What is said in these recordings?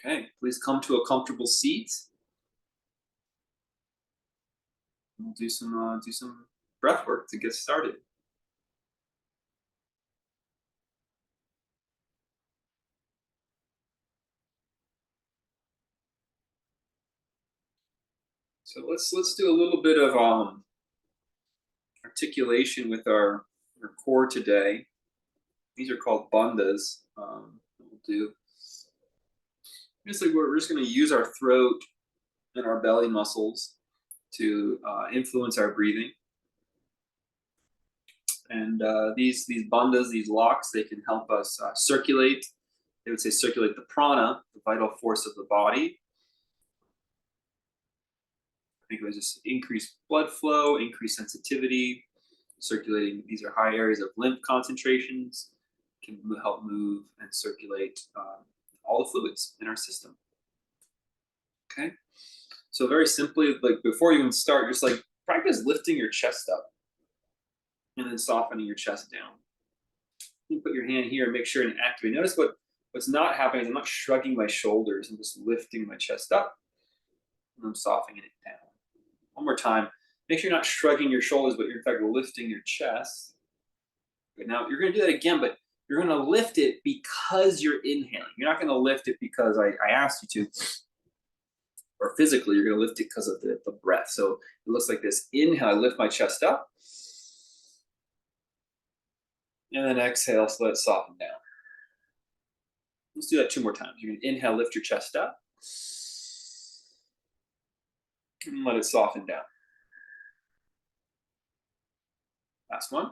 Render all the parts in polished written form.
Okay, please come to a comfortable seat. We'll do some breath work to get started. So let's do a little bit of articulation with our core today. These are called bandhas. We'll do. Basically, we're just going to use our throat and our belly muscles to influence our breathing. And these bandhas, these locks, they can help us circulate. They would say circulate the prana, the vital force of the body. I think it was just increased blood flow, increased sensitivity, circulating. These are high areas of lymph concentrations, can help move and circulate all the fluids in our system. Okay, so very simply, like before you even start, just like practice lifting your chest up and then softening your chest down. You put your hand here and make sure and activate. Notice what's not happening is I'm not shrugging my shoulders. I'm just lifting my chest up and I'm softening it down. One more time. Make sure you're not shrugging your shoulders, but you're in fact lifting your chest. Good. Now you're going to do that again, but you're going to lift it because you're inhaling. You're not going to lift it because I asked you to, or physically, you're going to lift it because of the breath. So it looks like this. Inhale, I lift my chest up. And then exhale, so let it soften down. Let's do that 2 more times. You're going to inhale, lift your chest up. And let it soften down. Last one.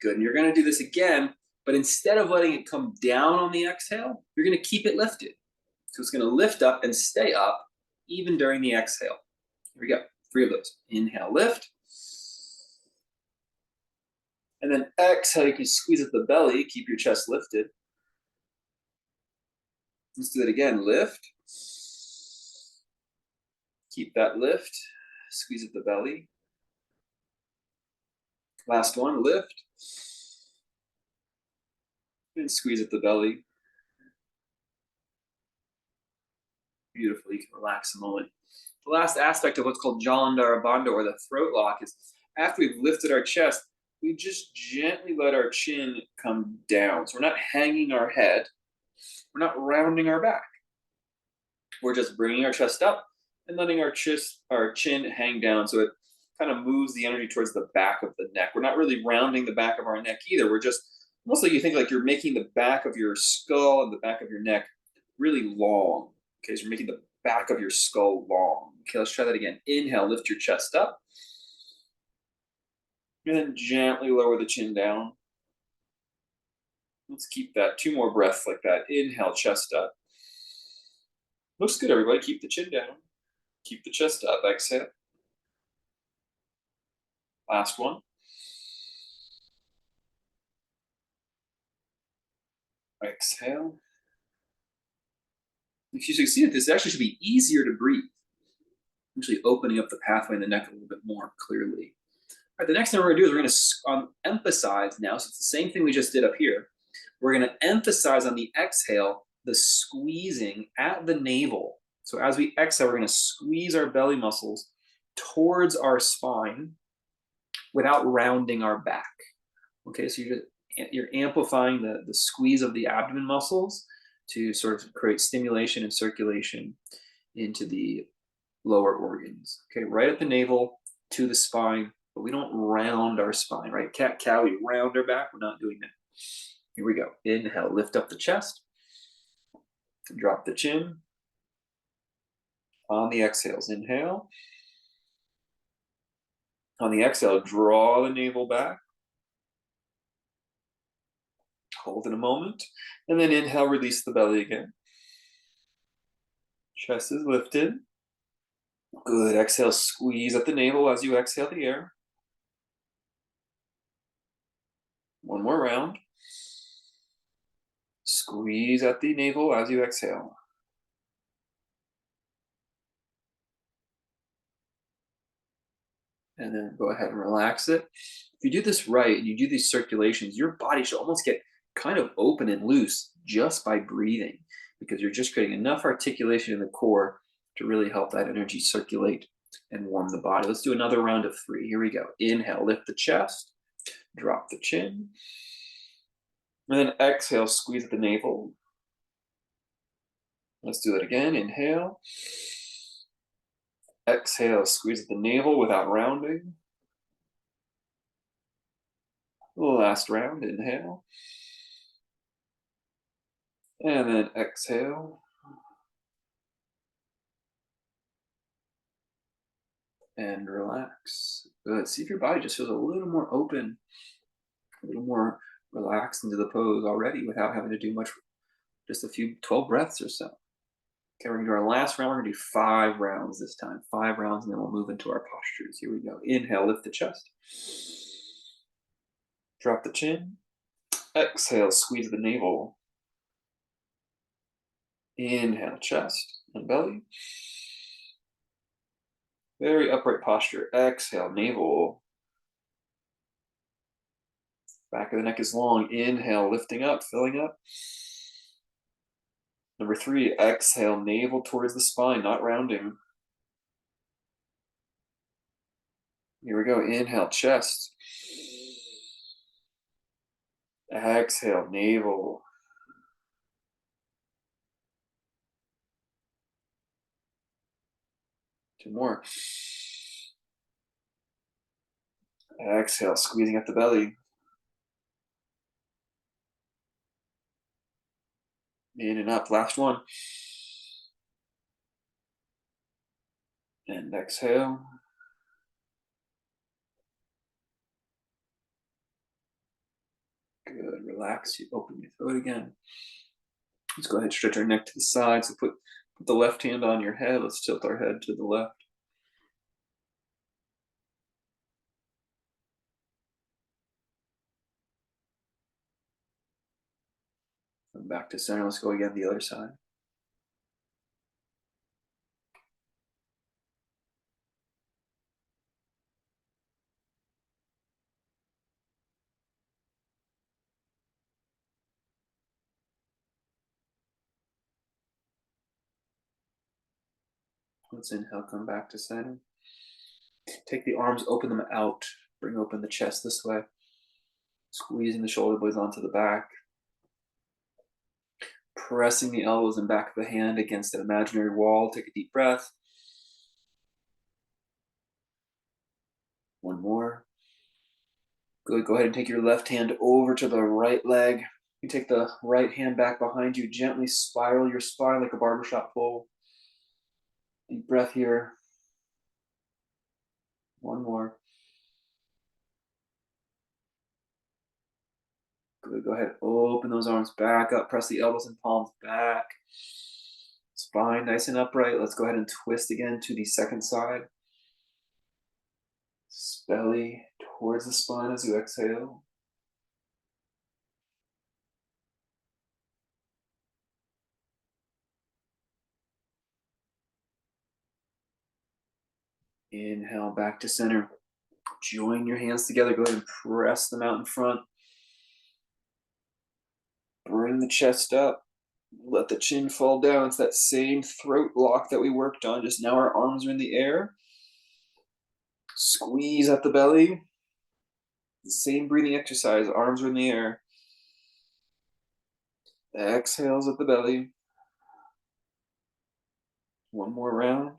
Good. And you're going to do this again, but instead of letting it come down on the exhale, you're going to keep it lifted. So it's going to lift up and stay up even during the exhale. Here we go. 3 of those. Inhale, lift. And then exhale, you can squeeze at the belly, keep your chest lifted. Let's do that again. Lift. Keep that lift. Squeeze at the belly. Last one, lift. And squeeze at the belly. Beautiful. You can relax a moment. The last aspect of what's called Jalandhara Bandha, or the throat lock, is after we've lifted our chest, we just gently let our chin come down. So we're not hanging our head. We're not rounding our back. We're just bringing our chest up and letting our chin hang down. So it kind of moves the energy towards the back of the neck. We're not really rounding the back of our neck either. We're just, almost like you think like you're making the back of your skull and the back of your neck really long. Okay, so you're making the back of your skull long. Okay, let's try that again. Inhale, lift your chest up. And then gently lower the chin down. Let's keep that 2 more breaths like that. Inhale, chest up. Looks good, everybody. Keep the chin down. Keep the chest up. Exhale. Last one. Exhale. If you succeed at this, it actually should be easier to breathe. Actually opening up the pathway in the neck a little bit more clearly. All right, the next thing we're going to do is we're going to emphasize now, so it's the same thing we just did up here. We're going to emphasize on the exhale the squeezing at the navel. So as we exhale, we're going to squeeze our belly muscles towards our spine without rounding our back. Okay, so you're amplifying the squeeze of the abdomen muscles to sort of create stimulation and circulation into the lower organs. Okay, right at the navel to the spine, but we don't round our spine, right? Cat cow, we round our back. We're not doing that. Here we go. Inhale, lift up the chest. Drop the chin. On the exhales, inhale. On the exhale, draw the navel back. Hold it a moment. And then inhale, release the belly again. Chest is lifted. Good. Exhale, squeeze at the navel as you exhale the air. One more round. Squeeze at the navel as you exhale. And then go ahead and relax it. If you do this right and you do these circulations, your body should almost get kind of open and loose just by breathing, because you're just creating enough articulation in the core to really help that energy circulate and warm the body. Let's do another round of 3. Here we go. Inhale, lift the chest, drop the chin. And then exhale, squeeze at the navel. Let's do it again. Inhale. Exhale, squeeze at the navel without rounding. Last round, inhale. And then exhale. And relax. Good. See if your body just feels a little more open, a little more relaxed into the pose already without having to do much, just a few 12 breaths or so. Okay, we're gonna do our last round. We're gonna do 5 rounds this time. 5 rounds, and then we'll move into our postures. Here we go. Inhale, lift the chest. Drop the chin. Exhale, squeeze the navel. Inhale, chest and belly. Very upright posture. Exhale, navel. Back of the neck is long. Inhale, lifting up, filling up. Number 3, exhale, navel towards the spine, not rounding. Here we go. Inhale, chest. Exhale, navel. Two more. Exhale, squeezing at the belly. In and up. Last one. And exhale. Good. Relax. You open your throat again. Let's go ahead and stretch our neck to the side. So put the left hand on your head. Let's tilt our head to the left. And back to center. Let's go again the other side. Let's inhale, come back to center. Take the arms, open them out. Bring open the chest this way. Squeezing the shoulder blades onto the back. Pressing the elbows and back of the hand against an imaginary wall. Take a deep breath. One more. Good. Go ahead and take your left hand over to the right leg. You take the right hand back behind you. Gently spiral your spine like a barbershop pole. Deep breath here. One more. Good. Go ahead. Open those arms back up. Press the elbows and palms back. Spine nice and upright. Let's go ahead and twist again to the second side. Belly towards the spine as you exhale. Inhale back to center. Join your hands together. Go ahead and press them out in front. Bring the chest up. Let the chin fall down. It's that same throat lock that we worked on. Just now our arms are in the air. Squeeze at the belly. The same breathing exercise. Arms are in the air. Exhales at the belly. One more round.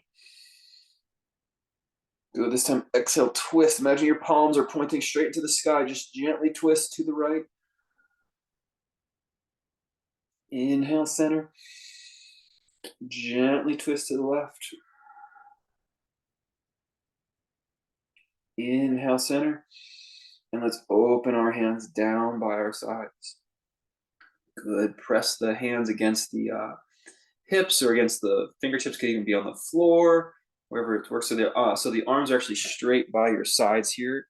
Good. This time, exhale, twist. Imagine your palms are pointing straight into the sky. Just gently twist to the right. Inhale, center. Gently twist to the left. Inhale, center. And let's open our hands down by our sides. Good. Press the hands against the hips or against the fingertips. Could even be on the floor, wherever it works. So the arms are actually straight by your sides here.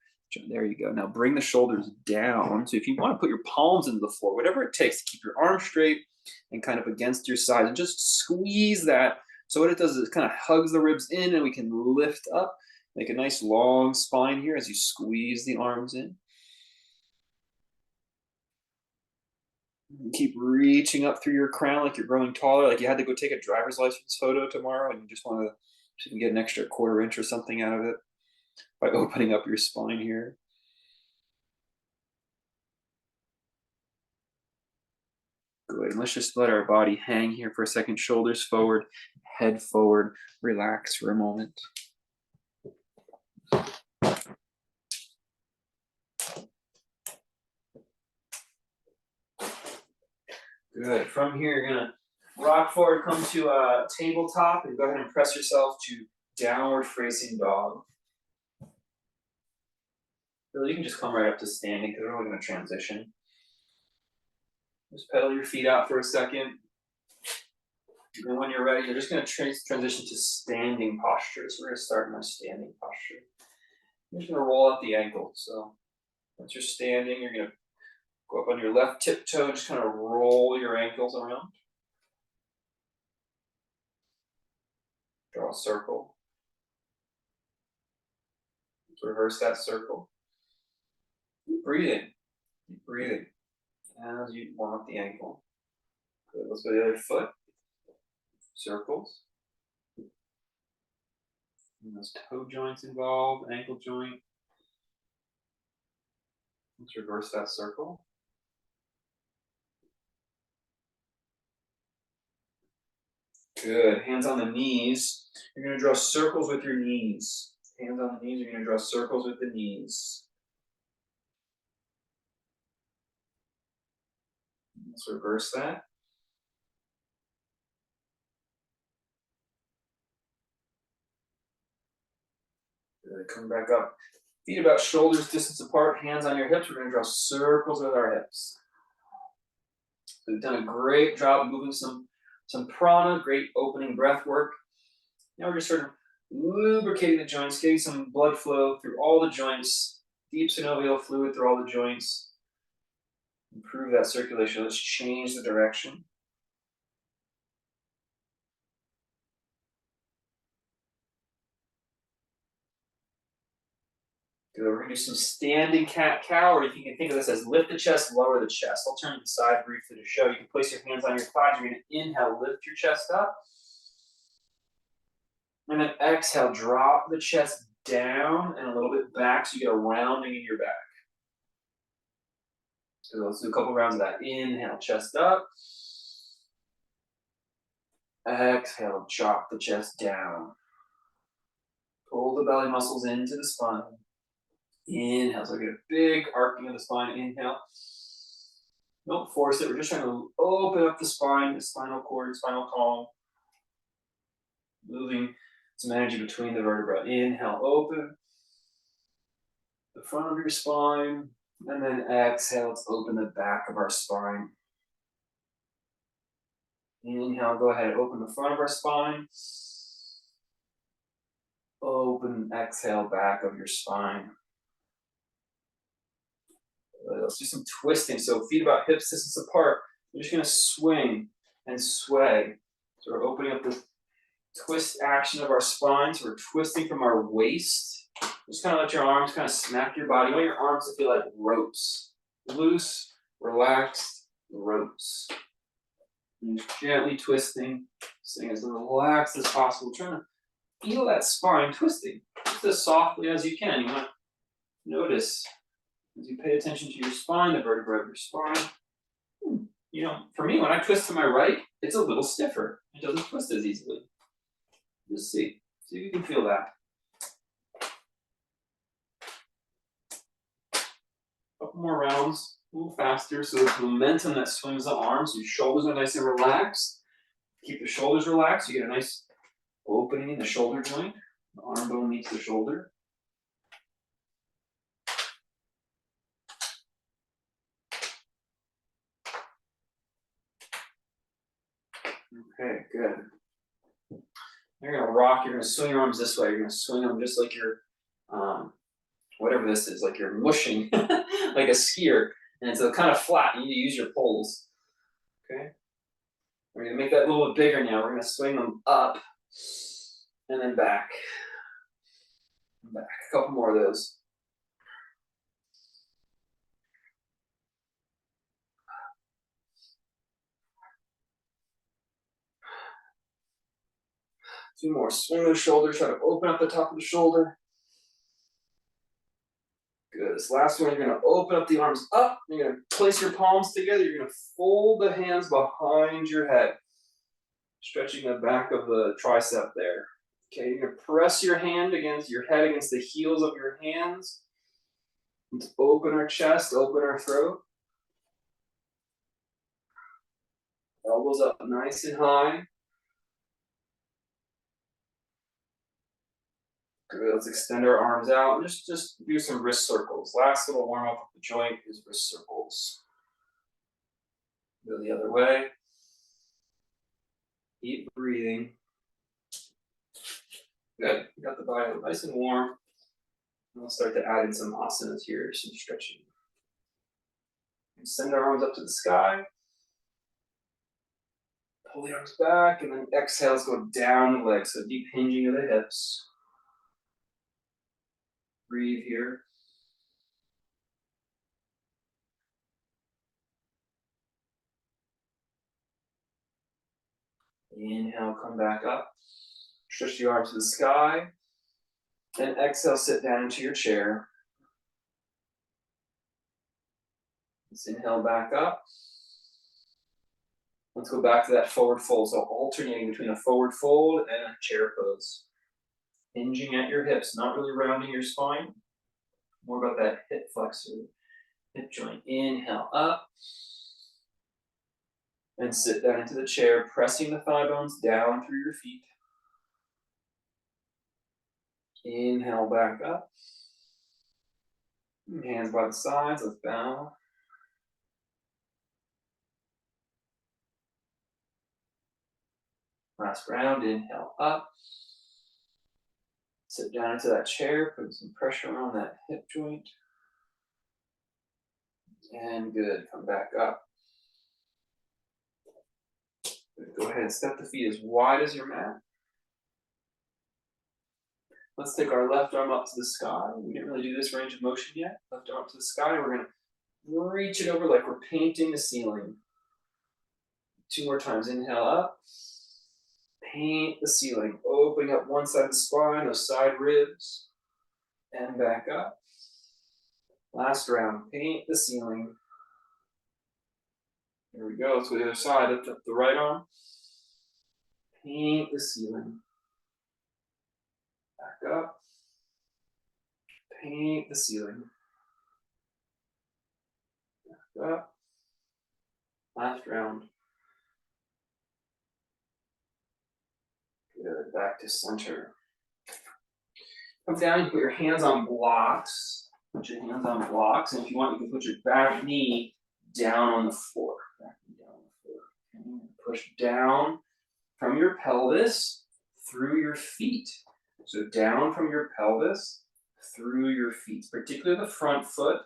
There you go. Now bring the shoulders down. So if you want to put your palms into the floor, whatever it takes to keep your arms straight and kind of against your sides, and just squeeze that. So what it does is it kind of hugs the ribs in, and we can lift up. Make a nice long spine here as you squeeze the arms in. Keep reaching up through your crown like you're growing taller, like you had to go take a driver's license photo tomorrow and you just want to get an extra quarter inch or something out of it by opening up your spine here. Good. And let's just let our body hang here for a second. Shoulders forward, head forward. Relax for a moment. Good. From here, you're gonna rock forward, come to a tabletop, and go ahead and press yourself to downward facing dog. Really, you can just come right up to standing because we're only gonna transition. Just pedal your feet out for a second. And when you're ready, you're just gonna transition to standing posture. So we're gonna start in our standing posture. You're just gonna roll out the ankle. So once you're standing, you're gonna go up on your left tiptoe, just kind of roll your ankles around. Draw a circle. Let's reverse that circle. Keep breathing. Keep breathing. As you warm up the ankle. Good. Let's go to the other foot. Circles. And those toe joints involved, ankle joint. Let's reverse that circle. Good. Hands on the knees. You're going to draw circles with your knees. Hands on the knees. You're going to draw circles with the knees. Let's reverse that. Good. Come back up. Feet about shoulders distance apart. Hands on your hips. We're going to draw circles with our hips. So we've done a great job moving some prana, great opening breath work. Now we're just sort of lubricating the joints, getting some blood flow through all the joints, deep synovial fluid through all the joints. Improve that circulation. Let's change the direction. Good. We're going to do some standing cat-cow, or if you can think of this as lift the chest, lower the chest. I'll turn to the side briefly to show. You can place your hands on your thighs. You're going to inhale, lift your chest up. And then exhale, drop the chest down and a little bit back so you get a rounding in your back. So let's do a couple rounds of that. Inhale, chest up. Exhale, drop the chest down. Pull the belly muscles into the spine. Inhale, so get a big arcing of the spine. Inhale. Don't force it. We're just trying to open up the spine, the spinal cord, spinal column. Moving some energy between the vertebrae. Inhale, open the front of your spine. And then exhale, let's open the back of our spine. Inhale, go ahead, open the front of our spine. Open, exhale, back of your spine. Let's do some twisting. So feet about hips distance apart. You're just going to swing and sway. So we're opening up the twist action of our spine. So we're twisting from our waist. Just kind of let your arms kind of smack your body. You want your arms to feel like ropes. Loose, relaxed ropes. And just gently twisting, staying as relaxed as possible. Trying to feel that spine twisting just as softly as you can. You want to notice as you pay attention to your spine, the vertebrae of your spine. You know, for me, when I twist to my right, it's a little stiffer. It doesn't twist as easily. Just see if you can feel that. Couple more rounds, a little faster. So there's momentum that swings the arms. Your shoulders are nice and relaxed. Keep the shoulders relaxed. You get a nice opening in the shoulder joint. The arm bone meets the shoulder. Okay, good. You're gonna rock. You're gonna swing your arms this way. You're gonna swing them just like you're, whatever this is, like you're mushing, like a skier. And it's kind of flat. You need to use your poles. Okay. We're gonna make that a little bit bigger now. We're gonna swing them up and then back. Back, a couple more of those. Two more. Swing those shoulders. Try to open up the top of the shoulder. Good. This last one, you're going to open up the arms up. You're going to place your palms together. You're going to fold the hands behind your head, stretching the back of the tricep there. Okay, you're going to press your hand against your head against the heels of your hands. Let's open our chest, open our throat. Elbows up nice and high. Good. Let's extend our arms out. Just do some wrist circles. Last little warm up of the joint is wrist circles. Go the other way. Keep breathing. Good. Got the body nice and warm. And we'll start to add in some asanas here, some stretching. And send our arms up to the sky. Pull the arms back, and then exhale, let's go down the legs. So deep hinging of the hips. Breathe here. Inhale, come back up. Stretch the arms to the sky. And exhale, sit down into your chair. Let's inhale back up. Let's go back to that forward fold. So alternating between a forward fold and a chair pose. Hinging at your hips, not really rounding your spine. More about that hip flexor, hip joint. Inhale up. And sit down into the chair, pressing the thigh bones down through your feet. Inhale back up. Hands by the sides, let's bow. Last round, inhale up. Sit down into that chair, put some pressure on that hip joint. And good, come back up. Go ahead and step the feet as wide as your mat. Let's take our left arm up to the sky. We didn't really do this range of motion yet. Left arm to the sky. We're going to reach it over like we're painting the ceiling. 2 more times. Inhale up. Paint the ceiling. Opening up one side of the spine, those side ribs. And back up. Last round. Paint the ceiling. Here we go. Let's go to the other side. Lift up the right arm. Paint the ceiling. Back up. Paint the ceiling. Back up. Last round. Good. Back to center. Come down. You put your hands on blocks. Put your hands on blocks. And if you want, you can put your back knee down on the floor. Back knee down on the floor. Okay. Push down from your pelvis through your feet. So down from your pelvis through your feet, particularly the front foot.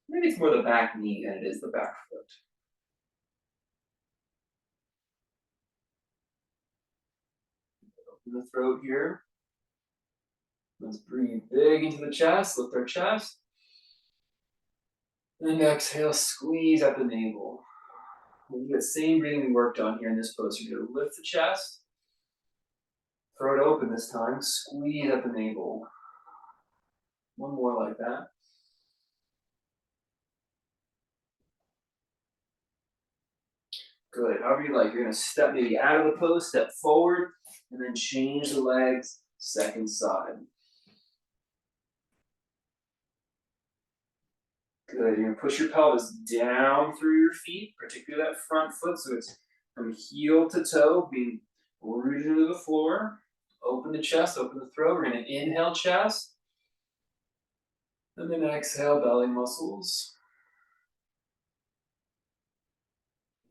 Maybe it's more the back knee than it is the back foot. Open the throat here. Let's breathe big into the chest, lift our chest. And exhale, squeeze at the navel. We'll do the same breathing we worked on here in this pose. You're going to lift the chest, throat open this time, squeeze at the navel. One more like that. Good, however you like. You're going to step maybe out of the pose, step forward, and then change the legs, second side. Good, you're going to push your pelvis down through your feet, particularly that front foot, so it's from heel to toe, being rooted into the floor. Open the chest, open the throat. We're going to inhale chest, and then exhale belly muscles.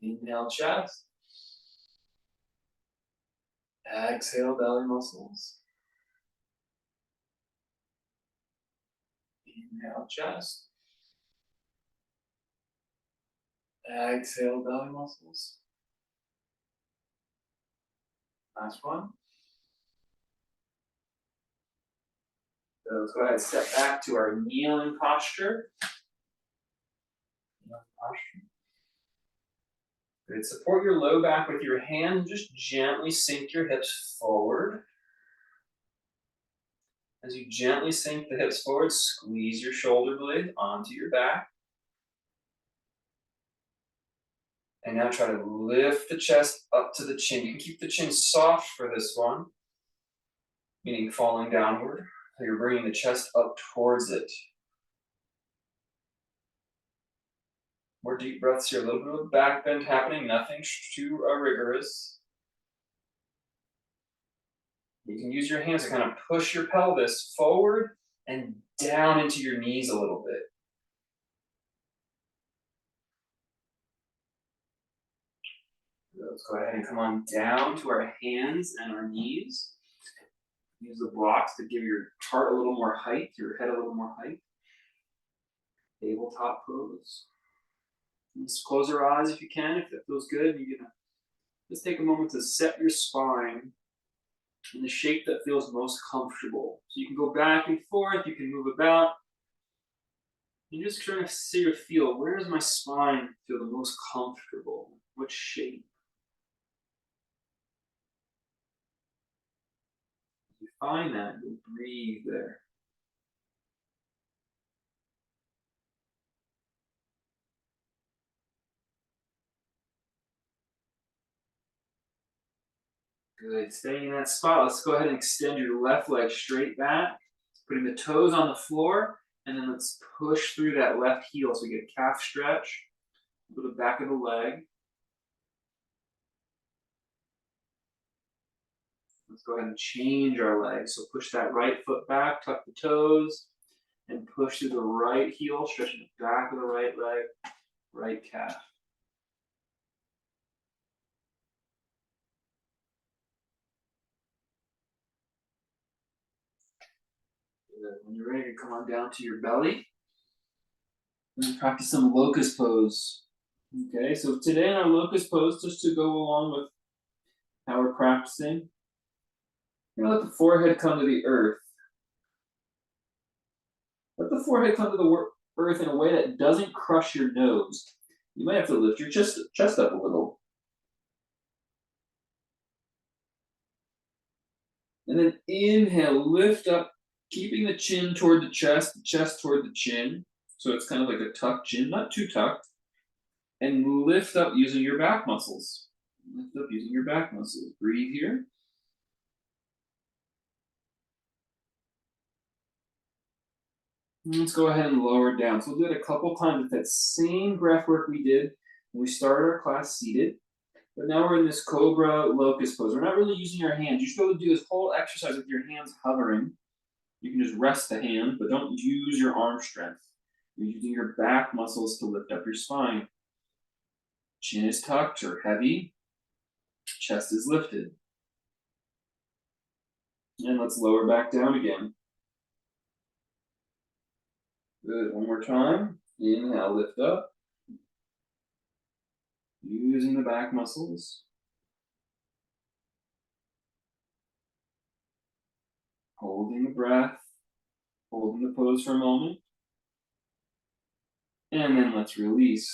Inhale chest. Exhale belly muscles. Inhale chest. Exhale belly muscles. Last one. So let's go ahead and step back to our kneeling posture. Good. Support your low back with your hand. Just gently sink your hips forward. As you gently sink the hips forward, squeeze your shoulder blade onto your back. And now try to lift the chest up to the chin. You can keep the chin soft for this one, meaning falling downward. So you're bringing the chest up towards it. More deep breaths here. A little bit of back bend happening. Nothing too rigorous. You can use your hands to kind of push your pelvis forward and down into your knees a little bit. Let's go ahead and come on down to our hands and our knees. Use the blocks to give your heart a little more height, your head a little more height. Tabletop pose. Just close your eyes if you can, if that feels good. You're gonna just take a moment to set your spine in the shape that feels most comfortable. So you can go back and forth, you can move about. And just trying to see or feel, where does my spine feel the most comfortable? What shape? If you find that, you'll breathe there. Good. Staying in that spot, let's go ahead and extend your left leg straight back, putting the toes on the floor, and then let's push through that left heel so we get a calf stretch with the back of the leg. Let's go ahead and change our leg. So push that right foot back, tuck the toes, and push through the right heel, stretching the back of the right leg, right calf. Good. When you're ready to come on down to your belly, and practice some locust pose. Okay, so today in our locust pose, just to go along with how we're practicing, you're gonna let the forehead come to the earth. Let the forehead come to the earth in a way that doesn't crush your nose. You might have to lift your chest up a little. And then inhale, lift up, keeping the chin toward the chest toward the chin. So it's kind of like a tucked chin, not too tucked. And lift up using your back muscles. Lift up using your back muscles. Breathe here. And let's go ahead and lower down. So we'll do it a couple times with that same breath work we did when we started our class seated. But now we're in this cobra locust pose. We're not really using our hands. You should be able to do this whole exercise with your hands hovering. You can just rest the hand, but don't use your arm strength. You're using your back muscles to lift up your spine. Chin is tucked or heavy. Chest is lifted. And let's lower back down again. Good. One more time. Inhale, lift up. Using the back muscles. Holding the breath. Holding the pose for a moment. And then let's release.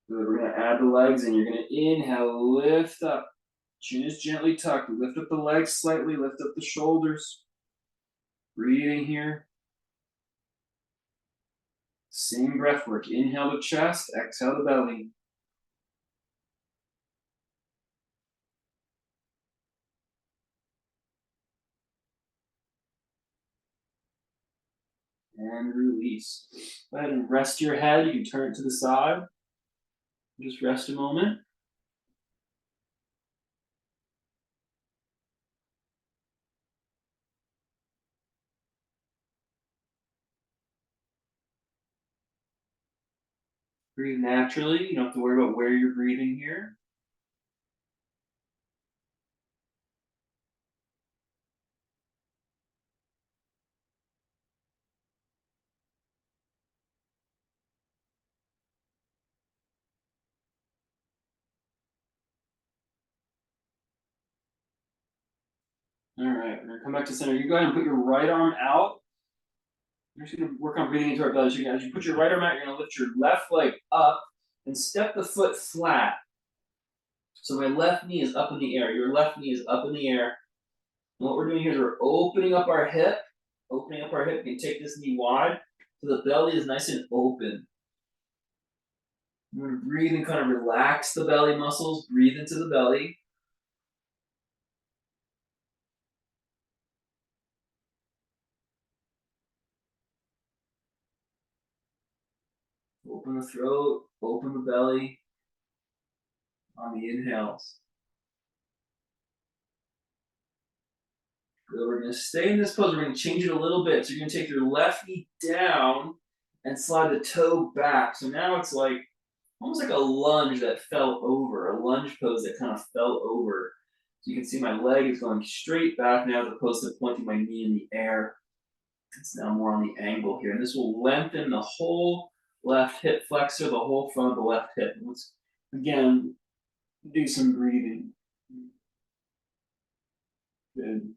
Good. We're going to add the legs and you're going to inhale, lift up. Chin is gently tucked. Lift up the legs slightly, lift up the shoulders. Breathing here. Same breath work. Inhale the chest, exhale the belly. And release. Go ahead and rest your head. You can turn it to the side. Just rest a moment. Breathe naturally. You don't have to worry about where you're breathing here. All right, we're gonna come back to center. You go ahead and put your right arm out. You're just gonna work on breathing into our belly. So as you put your right arm out, you're gonna lift your left leg up and step the foot flat. So my left knee is up in the air. Your left knee is up in the air. And what we're doing here is we're opening up our hip. Opening up our hip. You can take this knee wide so the belly is nice and open. You're gonna breathe and kind of relax the belly muscles. Breathe into the belly. Open the throat, open the belly on the inhales. Good, we're gonna stay in this pose. We're gonna change it a little bit. So you're gonna take your left knee down and slide the toe back. So now it's like, almost like a lunge that fell over, a lunge pose that kind of fell over. So you can see my leg is going straight back now as opposed to pointing my knee in the air. It's now more on the angle here. And this will lengthen the whole left hip flexor, the whole front of the left hip. And let's, again, do some breathing. Good.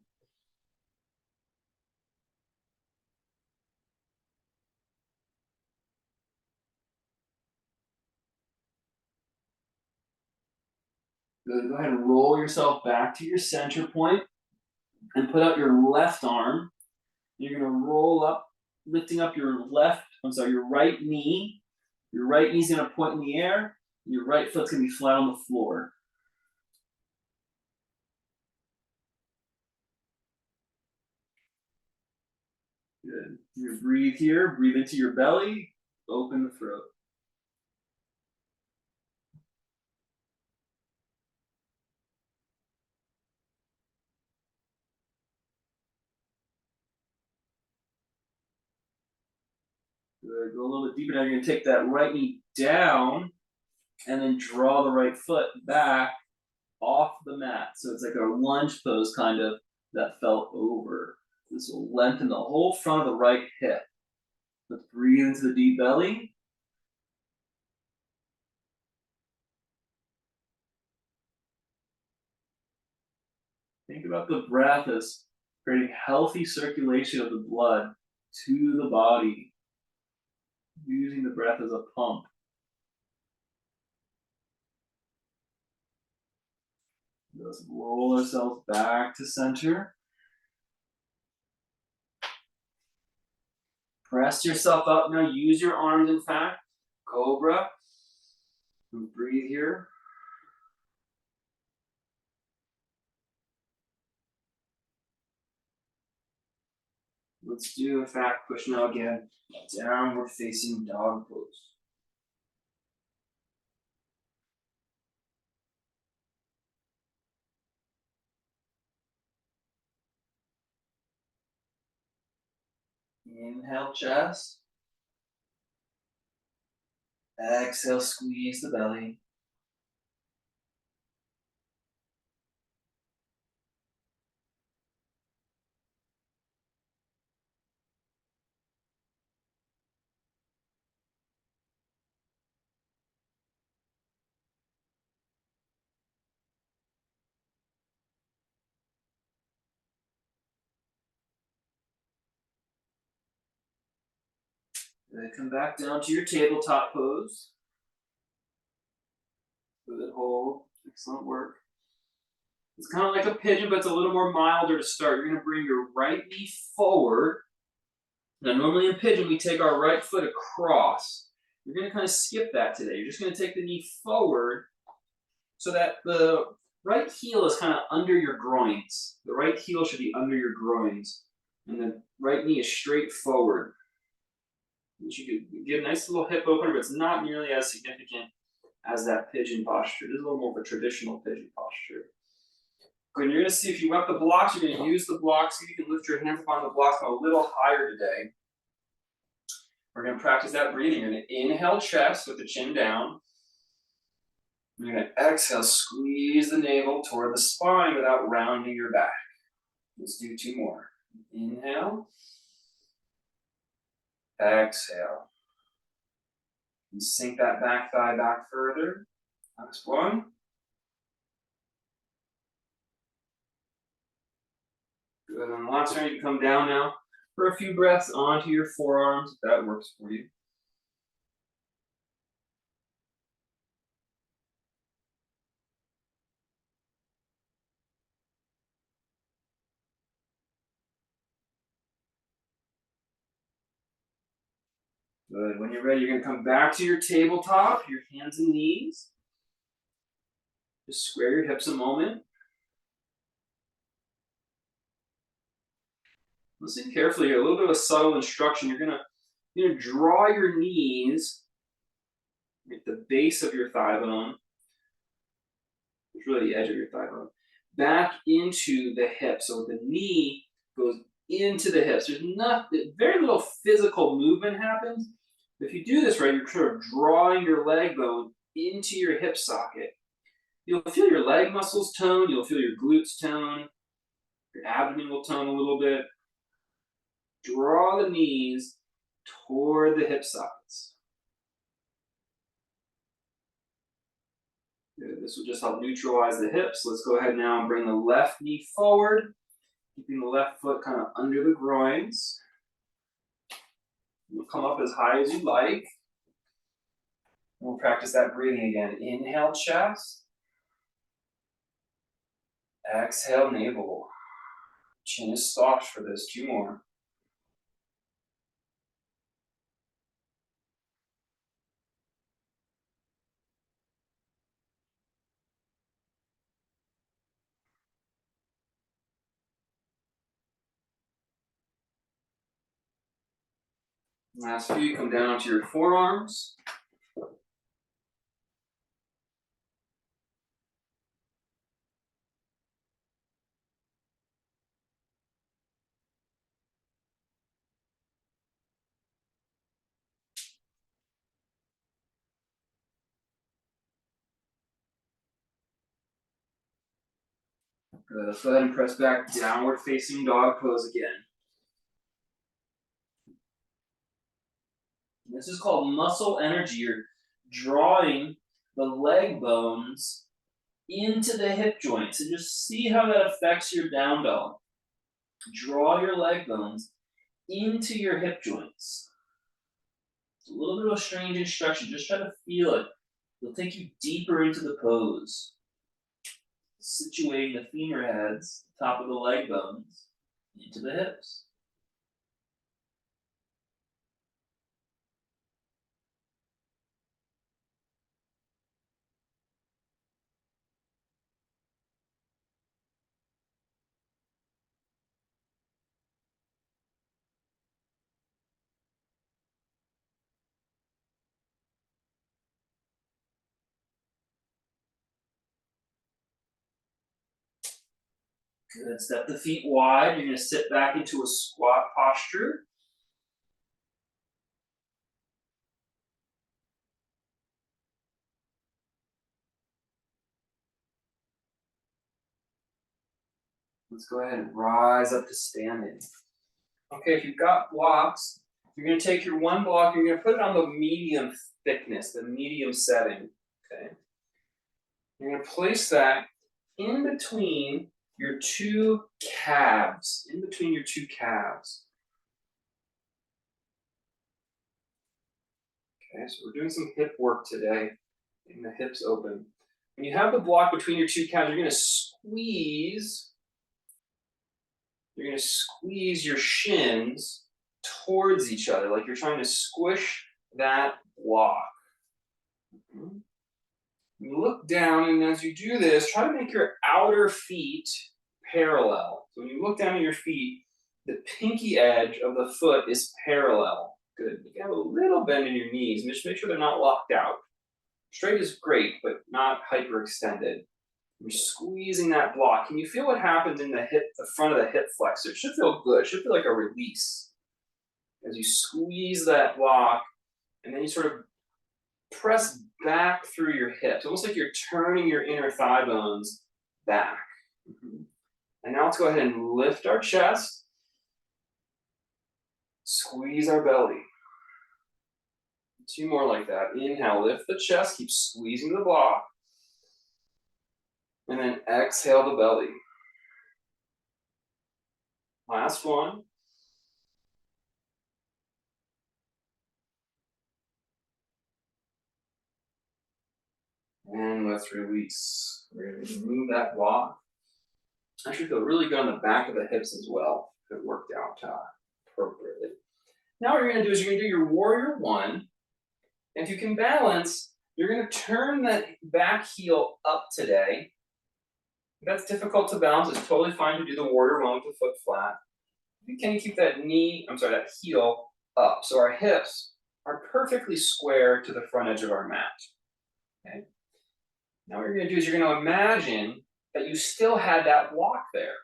Good. Go ahead and roll yourself back to your center point and put out your left arm. You're going to roll up, lifting up your your right knee. Your right knee's going to point in the air. Your right foot's going to be flat on the floor. Good. You breathe here. Breathe into your belly. Open the throat. Good. Go a little bit deeper now. You're going to take that right knee down and then draw the right foot back off the mat. So it's like a lunge pose kind of that fell over. This will lengthen the whole front of the right hip. Let's breathe into the deep belly. Think about the breath as creating healthy circulation of the blood to the body, using the breath as a pump. Let's roll ourselves back to center. Press yourself up now. Use your arms, in fact. Cobra. And breathe here. Let's do, in fact, push now again. Downward facing dog pose. Inhale, chest. Exhale, squeeze the belly. Then come back down to your tabletop pose. Good hold. Excellent work. It's kind of like a pigeon, but it's a little more milder to start. You're going to bring your right knee forward. Now, normally in pigeon, we take our right foot across. You're going to kind of skip that today. You're just going to take the knee forward so that the right heel is kind of under your groins. The right heel should be under your groins. And the right knee is straight forward. You could get a nice little hip opener, but it's not nearly as significant as that pigeon posture. This is a little more of a traditional pigeon posture. Good, you're gonna see if you want the blocks, you're gonna use the blocks. See if you can lift your hands up on the blocks a little higher today. We're gonna practice that breathing. You're gonna inhale chest with the chin down. You're gonna exhale, squeeze the navel toward the spine without rounding your back. Let's do 2 more. Inhale. Exhale. And sink that back thigh back further. Last one. Good. On the last round, you can come down now for a few breaths onto your forearms, if that works for you. Good. When you're ready, you're going to come back to your tabletop, your hands and knees. Just square your hips a moment. Listen carefully here. A little bit of a subtle instruction. You're going to draw your knees at the base of your thigh bone. It's really the edge of your thigh bone. Back into the hip. So the knee goes into the hips. There's very little physical movement happens. If you do this right, you're sort of drawing your leg bone into your hip socket. You'll feel your leg muscles tone. You'll feel your glutes tone. Your abdomen will tone a little bit. Draw the knees toward the hip sockets. Good. This will just help neutralize the hips. Let's go ahead now and bring the left knee forward, keeping the left foot kind of under the groins. You'll come up as high as you like. We'll practice that breathing again. Inhale, chest. Exhale, navel. Chin is soft for this. 2 more. Last few, come down to your forearms. Good. Let's go ahead and press back, downward facing dog pose again. This is called muscle energy. You're drawing the leg bones into the hip joints. And just see how that affects your down dog. Draw your leg bones into your hip joints. It's a little bit of a strange instruction. Just try to feel it. It'll take you deeper into the pose. Situating the femur heads, top of the leg bones, into the hips. Good. Step the feet wide. You're going to sit back into a squat posture. Let's go ahead and rise up to standing. Okay, if you've got blocks, you're going to take your one block, you're going to put it on the medium thickness, the medium setting. Okay. You're going to place that in between your 2 calves, in between your 2 calves. Okay, so we're doing some hip work today, getting the hips open. When you have the block between your 2 calves, you're going to squeeze. You're going to squeeze your shins towards each other, like you're trying to squish that block. You look down, and as you do this, try to make your outer feet parallel. So when you look down at your feet, the pinky edge of the foot is parallel. Good. You can have a little bend in your knees. Just make sure they're not locked out. Straight is great, but not hyperextended. You're squeezing that block. Can you feel what happens in the hip, the front of the hip flexor? It should feel good. It should feel like a release. As you squeeze that block, and then you sort of press back through your hips, almost like you're turning your inner thigh bones back. And now let's go ahead and lift our chest, squeeze our belly. 2 more like that. Inhale, lift the chest, keep squeezing the block. And then exhale the belly. Last one. And let's release. We're going to remove that block. Actually feel really good on the back of the hips as well. If it worked out appropriately. Now what you're going to do is you're going to do your warrior one. And if you can balance, you're going to turn that back heel up today. If that's difficult to balance, it's totally fine to do the warrior one with the foot flat. Can you keep that that heel up so our hips are perfectly square to the front edge of our mat. Okay. Now what you're going to do is you're going to imagine that you still had that block there.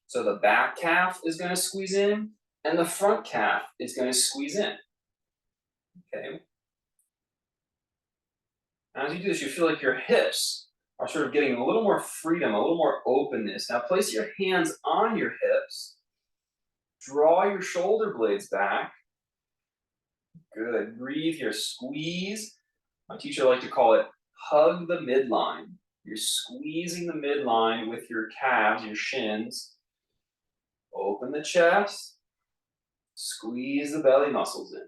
So the back calf is going to squeeze in and the front calf is going to squeeze in. Okay. As you do this, you feel like your hips are sort of getting a little more freedom, a little more openness. Now place your hands on your hips. Draw your shoulder blades back. Good. Breathe here. Squeeze. My teacher liked to call it hug the midline. You're squeezing the midline with your calves, your shins. Open the chest. Squeeze the belly muscles in.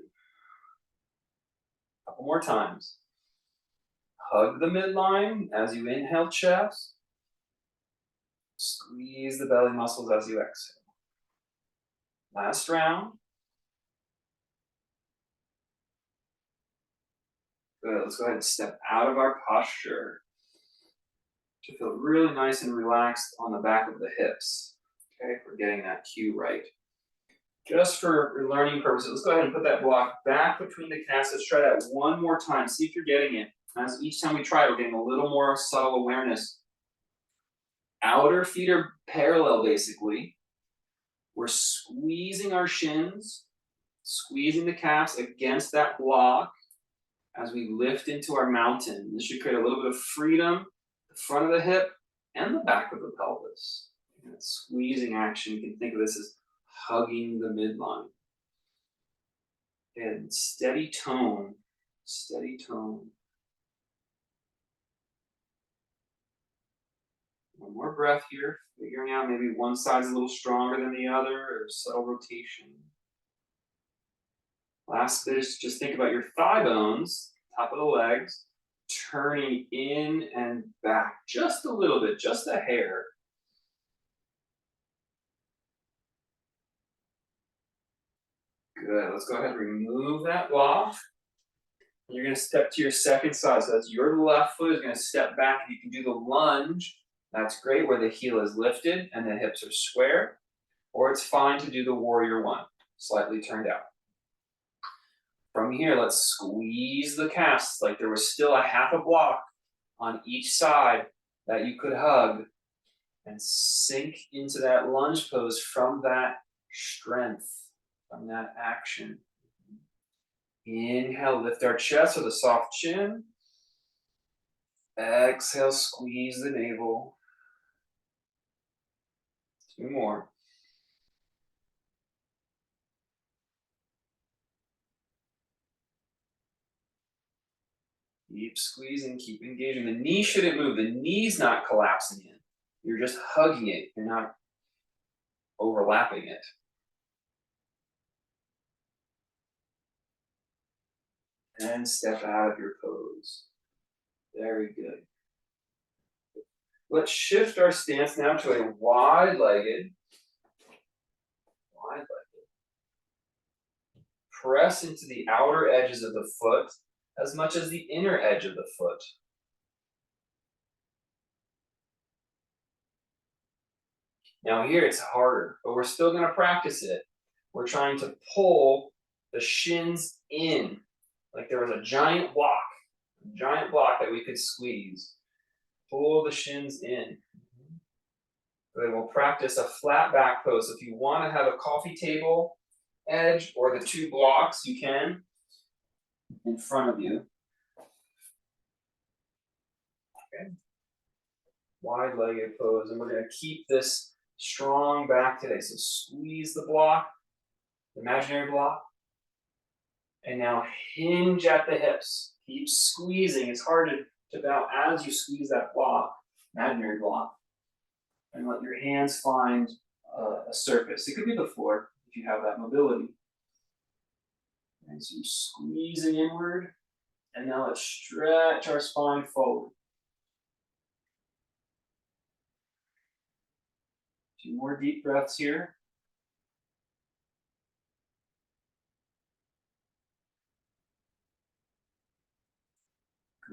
A couple more times. Hug the midline as you inhale chest. Squeeze the belly muscles as you exhale. Last round. Good. Let's go ahead and step out of our posture to feel really nice and relaxed on the back of the hips. Okay, if we're getting that cue right. Just for learning purposes, let's go ahead and put that block back between the calves. Let's try that one more time. See if you're getting it. As each time we try, we're getting a little more subtle awareness. Outer feet are parallel, basically. We're squeezing our shins, squeezing the calves against that block as we lift into our mountain. This should create a little bit of freedom, the front of the hip and the back of the pelvis. And that squeezing action, you can think of this as hugging the midline. And steady tone, steady tone. One more breath here, figuring out maybe one side's a little stronger than the other, or subtle rotation. Last bit is just think about your thigh bones, top of the legs, turning in and back just a little bit, just a hair. Good, let's go ahead and remove that block. You're gonna step to your second side, so that's your left foot is gonna step back. You can do the lunge. That's great, where the heel is lifted and the hips are square, or it's fine to do the warrior one, slightly turned out. From here, let's squeeze the calves like there was still a half a block on each side that you could hug and sink into that lunge pose from that strength, from that action. Inhale, lift our chest with a soft chin. Exhale, squeeze the navel. 2 more. Keep squeezing, keep engaging. The knee shouldn't move. The knee's not collapsing in. You're just hugging it. You're not overlapping it. And step out of your pose. Very good. Let's shift our stance now to a wide-legged. Press into the outer edges of the foot as much as the inner edge of the foot. Now here it's harder, but we're still going to practice it. We're trying to pull the shins in, like there was a giant block that we could squeeze. Pull the shins in. Then we'll practice a flat back pose. If you want to have a coffee table edge or the 2 blocks, you can in front of you. Okay. Wide-legged pose, and we're going to keep this strong back today. So squeeze the block, the imaginary block, and now hinge at the hips. Keep squeezing. It's hard to bow as you squeeze that block, imaginary block. And let your hands find a surface. It could be the floor if you have that mobility. And so you're squeezing inward, and now let's stretch our spine forward. 2 more deep breaths here.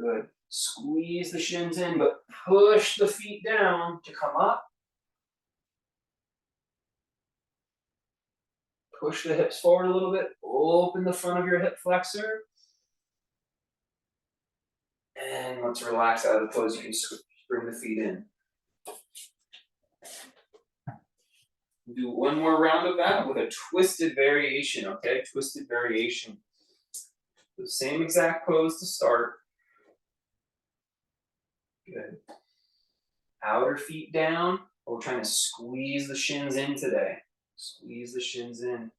Good. Squeeze the shins in, but push the feet down to come up. Push the hips forward a little bit. Open the front of your hip flexor. And let's relax out of the pose. You can bring the feet in. Do one more round of that with a twisted variation, okay? Twisted variation. The same exact pose to start. Good. Outer feet down. We're trying to squeeze the shins in today. Squeeze the shins in.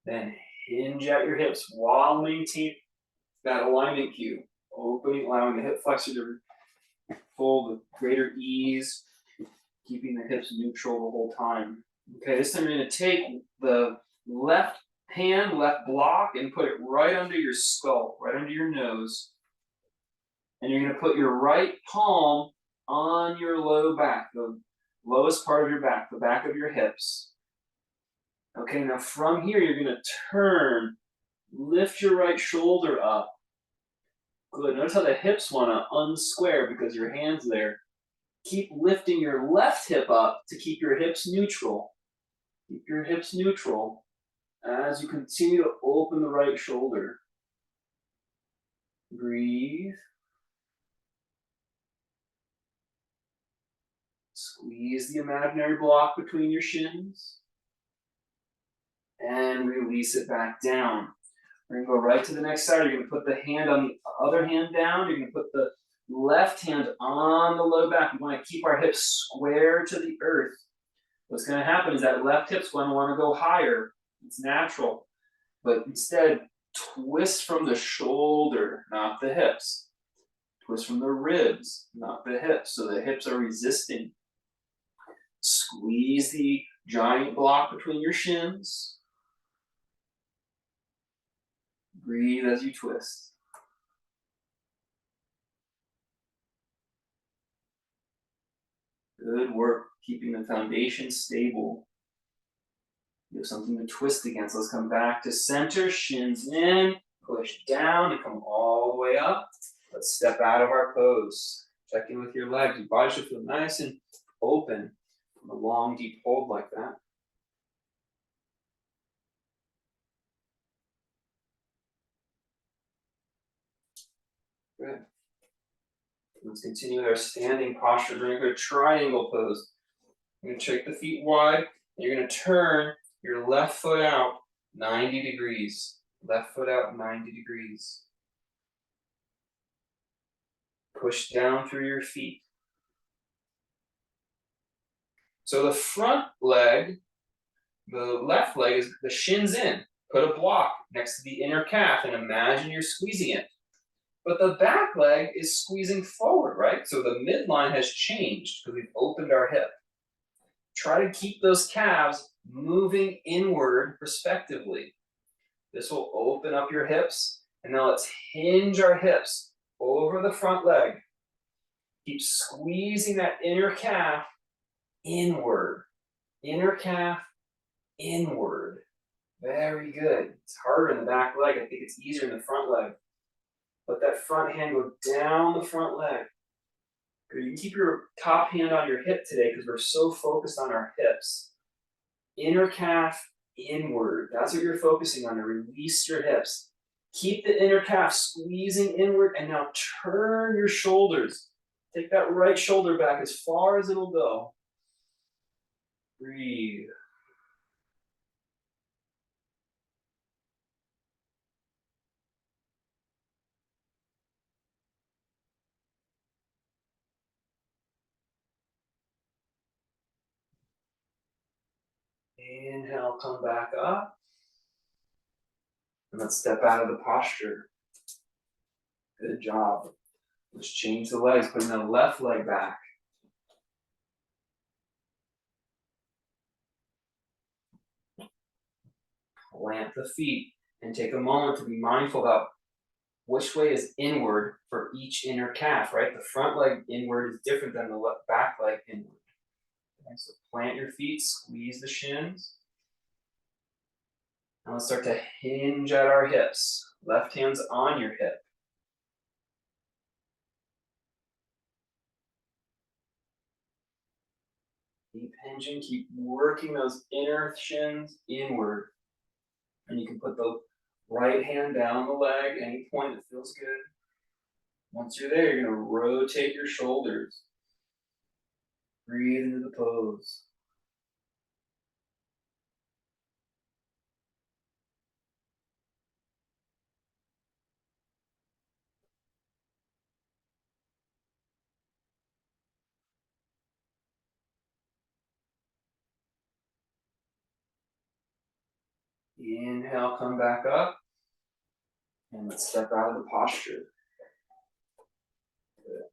Then hinge at your hips while maintaining that alignment cue. Opening, allowing the hip flexor to fold with greater ease, keeping the hips neutral the whole time. Okay, this time you're going to take the left hand, left block, and put it right under your skull, right under your nose. And you're going to put your right palm on your low back, the lowest part of your back, the back of your hips. Okay, now from here, you're going to turn, lift your right shoulder up. Good. Notice how the hips want to unsquare because your hand's there. Keep lifting your left hip up to keep your hips neutral. Keep your hips neutral as you continue to open the right shoulder. Breathe. Squeeze the imaginary block between your shins. And release it back down. We're going to go right to the next side. You're going to put the hand on the other hand down. You're going to put the left hand on the low back. We want to keep our hips square to the earth. What's going to happen is that left hip's going to want to go higher. It's natural. But instead, twist from the shoulder, not the hips. Twist from the ribs, not the hips. So the hips are resisting. Squeeze the giant block between your shins. Breathe as you twist. Good work, keeping the foundation stable. You have something to twist against. Let's come back to center, shins in, push down, and come all the way up. Let's step out of our pose. Check in with your legs. Your body should feel nice and open from a long, deep hold like that. Good. Let's continue with our standing posture. We're going to go triangle pose. You're going to take the feet wide. And you're going to turn your left foot out 90 degrees. Left foot out 90 degrees. Push down through your feet. So the front leg, the left leg is the shins in. Put a block next to the inner calf and imagine you're squeezing it. But the back leg is squeezing forward, right? So the midline has changed because we've opened our hip. Try to keep those calves moving inward respectively. This will open up your hips. And now let's hinge our hips over the front leg. Keep squeezing that inner calf inward. Inner calf inward. Very good. It's harder in the back leg. I think it's easier in the front leg. Let that front hand go down the front leg. Good. You can keep your top hand on your hip today because we're so focused on our hips. Inner calf inward. That's what you're focusing on, to release your hips. Keep the inner calf squeezing inward, and now turn your shoulders. Take that right shoulder back as far as it'll go. Breathe. Inhale, come back up. And let's step out of the posture. Good job. Let's change the legs, putting the left leg back. plant the feet and take a moment to be mindful about which way is inward for each inner calf, right? The front leg inward is different than the back leg inward. Okay, so plant your feet, squeeze the shins. Now let's start to hinge at our hips. Left hand's on your hip. Keep hinging, keep working those inner shins inward. And you can put the right hand down on the leg, any point that feels good. Once you're there, you're going to rotate your shoulders. Breathe into the pose. Inhale, come back up. And let's step out of the posture. Good.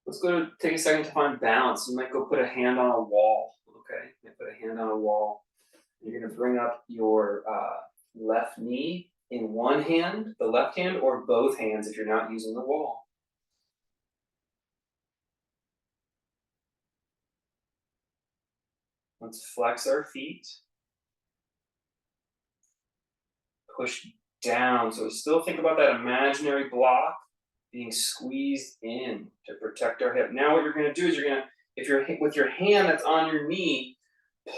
Let's go to take a second to find balance. You might go put a hand on a wall. Okay, you might put a hand on a wall. You're going to bring up your left knee in one hand, the left hand, or both hands if you're not using the wall. Let's flex our feet. Push down. So still think about that imaginary block being squeezed in to protect our hip. Now what you're going to do is you're going to, if you're with your hand that's on your knee,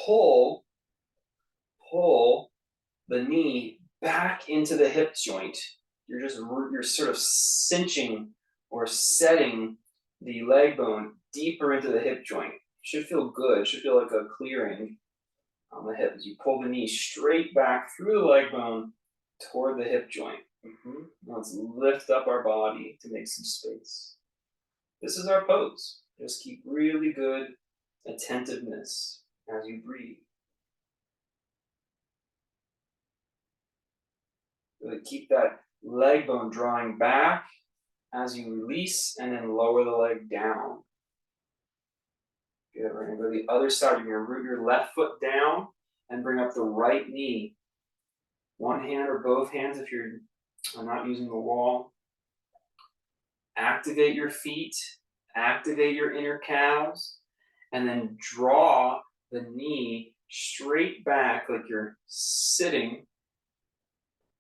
pull the knee back into the hip joint. You're sort of cinching or setting the leg bone deeper into the hip joint. Should feel good. Should feel like a clearing on the hip as you pull the knee straight back through the leg bone toward the hip joint. Let's lift up our body to make some space. This is our pose. Just keep really good attentiveness as you breathe. Really keep that leg bone drawing back as you release and then lower the leg down. Good. We're going to go to the other side. You're going to root your left foot down and bring up the right knee. One hand or both hands if you're not using the wall. Activate your feet. Activate your inner calves. And then draw the knee straight back like you're sitting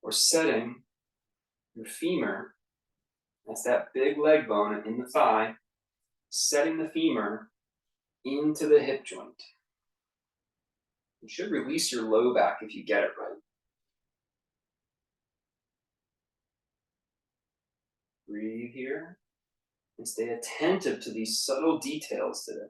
or setting your femur. That's that big leg bone in the thigh. Setting the femur into the hip joint. You should release your low back if you get it right. Breathe here and stay attentive to these subtle details today.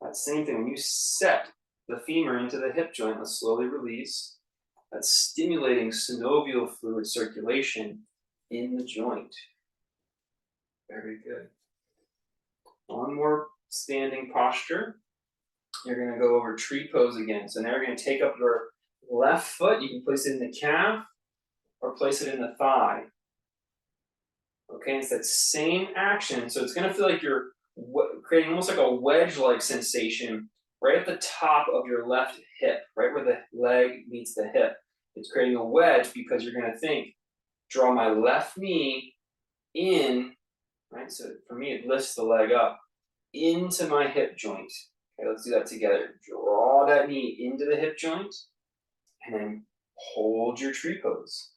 That same thing, when you set the femur into the hip joint, let's slowly release. That's stimulating synovial fluid circulation in the joint. Very good. One more standing posture. You're going to go over tree pose again. So now you're going to take up your left foot. You can place it in the calf or place it in the thigh. Okay, it's that same action. So it's going to feel like you're creating almost like a wedge-like sensation right at the top of your left hip, right where the leg meets the hip. It's creating a wedge because you're going to think, draw my left knee in, right? So for me, it lifts the leg up into my hip joint. Okay, let's do that together. Draw that knee into the hip joint and then hold your tree pose.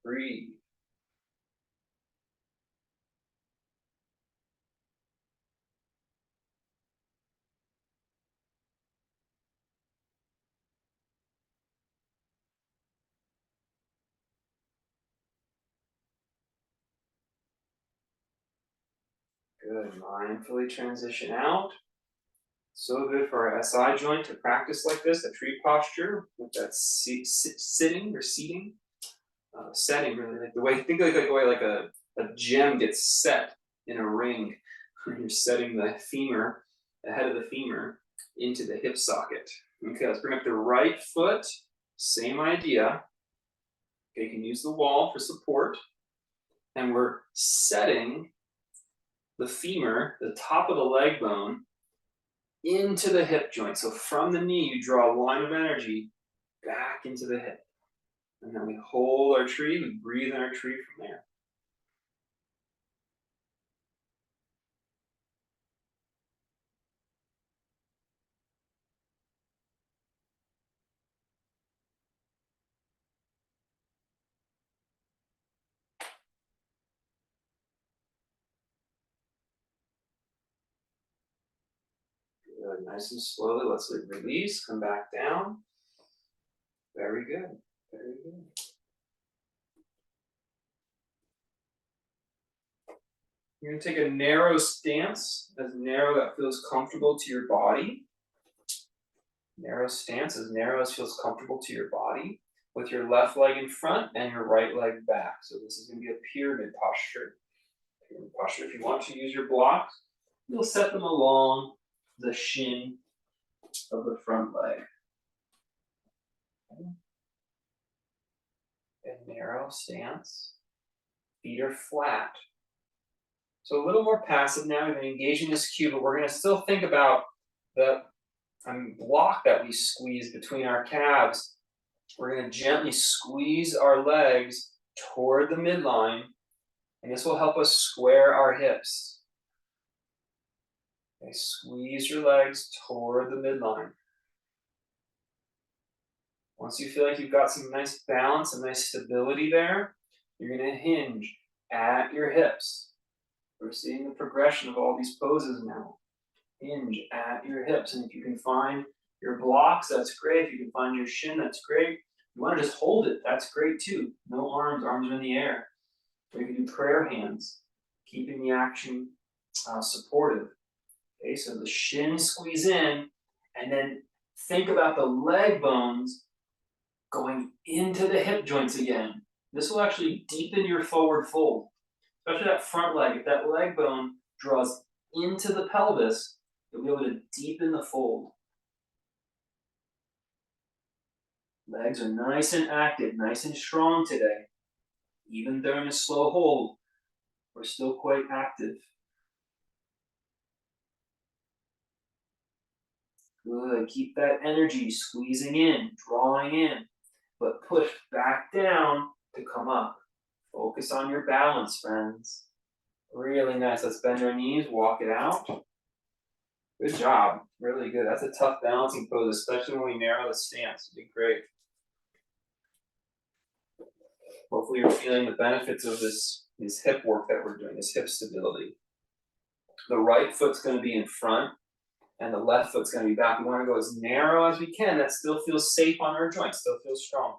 Breathe. Good. Mindfully transition out. So good for our SI joint to practice like this, a tree posture with that sitting or seating, setting really like the way, think like the way like a gem gets set in a ring when you're setting the femur, the head of the femur into the hip socket. Okay, let's bring up the right foot, same idea. Okay, you can use the wall for support. And we're setting the femur, the top of the leg bone, into the hip joint. So from the knee, you draw a line of energy back into the hip. And then we hold our tree, we breathe in our tree from there. Good. Nice and slowly, let's release, come back down. Very good, very good. You're gonna take a narrow stance, as narrow that feels comfortable to your body. Narrow stance, as narrow as feels comfortable to your body, with your left leg in front and your right leg back. So this is gonna be a pyramid posture. Pyramid posture. If you want to use your blocks, you'll set them along the shin of the front leg. Okay. A narrow stance. Feet are flat. So a little more passive now. We've been engaging this cue, but we're going to still think about the block that we squeeze between our calves. We're going to gently squeeze our legs toward the midline, and this will help us square our hips. Okay, squeeze your legs toward the midline. Once you feel like you've got some nice balance and nice stability there, you're going to hinge at your hips. We're seeing the progression of all these poses now. Hinge at your hips, and if you can find your blocks, that's great. If you can find your shin, that's great. If you want to just hold it, that's great too. No arms, arms are in the air. Or you can do prayer hands, keeping the action supportive. Okay, so the shin squeeze in, and then think about the leg bones going into the hip joints again. This will actually deepen your forward fold, especially that front leg. If that leg bone draws into the pelvis, you'll be able to deepen the fold. Legs are nice and active, nice and strong today. Even during a slow hold, we're still quite active. Good, keep that energy squeezing in, drawing in, but push back down to come up. Focus on your balance, friends. Really nice. Let's bend our knees, walk it out. Good job. Really good. That's a tough balancing pose, especially when we narrow the stance. You did great. Hopefully you're feeling the benefits of this hip work that we're doing, this hip stability. The right foot's going to be in front, and the left foot's going to be back. We want to go as narrow as we can. That still feels safe on our joints, still feels strong.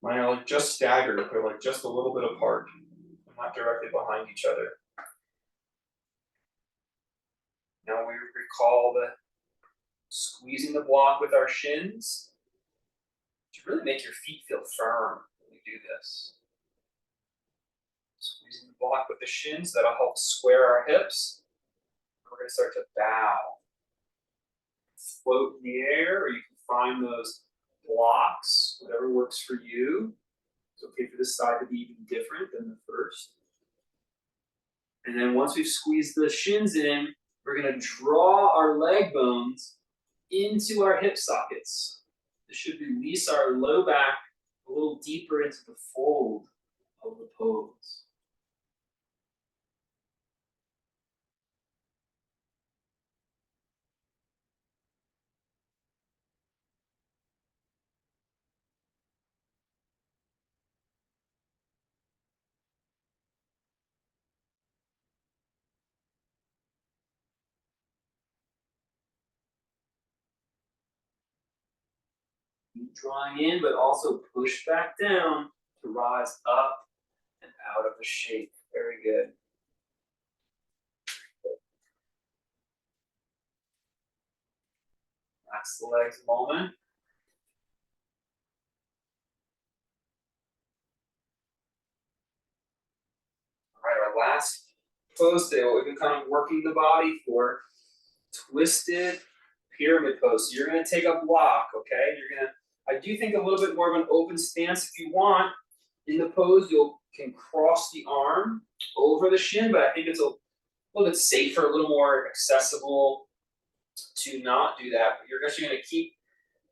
Mine are like just staggered. They're like just a little bit apart, not directly behind each other. Now we recall the squeezing the block with our shins to really make your feet feel firm when we do this. Squeezing the block with the shins, that'll help square our hips. We're going to start to bow. Float in the air, or you can find those blocks, whatever works for you. It's okay for this side to be even different than the first. And then once we've squeezed the shins in, we're going to draw our leg bones into our hip sockets. This should release our low back a little deeper into the fold of the pose. Keep drawing in, but also push back down to rise up and out of the shape. Very good. Relax the legs a moment. All right, our last pose today, what we've been kind of working the body for, twisted pyramid pose. So you're going to take a block, okay? I do think a little bit more of an open stance if you want. In the pose, you'll can cross the arm over the shin, but I think it's a little bit safer, a little more accessible to not do that. But you're actually going to keep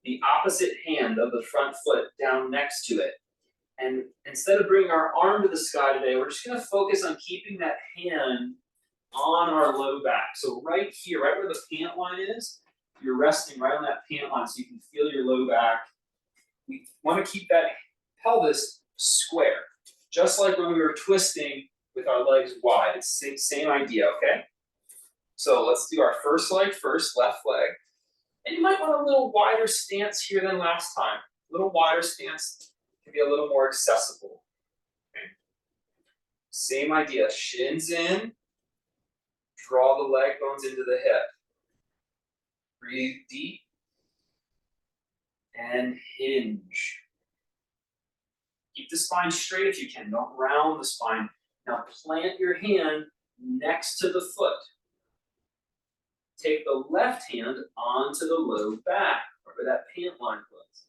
the opposite hand of the front foot down next to it. And instead of bringing our arm to the sky today, we're just going to focus on keeping that hand on our low back. So right here, right where the pant line is, you're resting right on that pant line so you can feel your low back. We want to keep that pelvis square, just like when we were twisting with our legs wide. It's the same idea, okay? So let's do our first leg first, left leg. And you might want a little wider stance here than last time. A little wider stance can be a little more accessible. Okay? Same idea, shins in, draw the leg bones into the hip. Breathe deep and hinge. Keep the spine straight if you can, don't round the spine. Now plant your hand next to the foot. Take the left hand onto the low back, wherever that pant line was.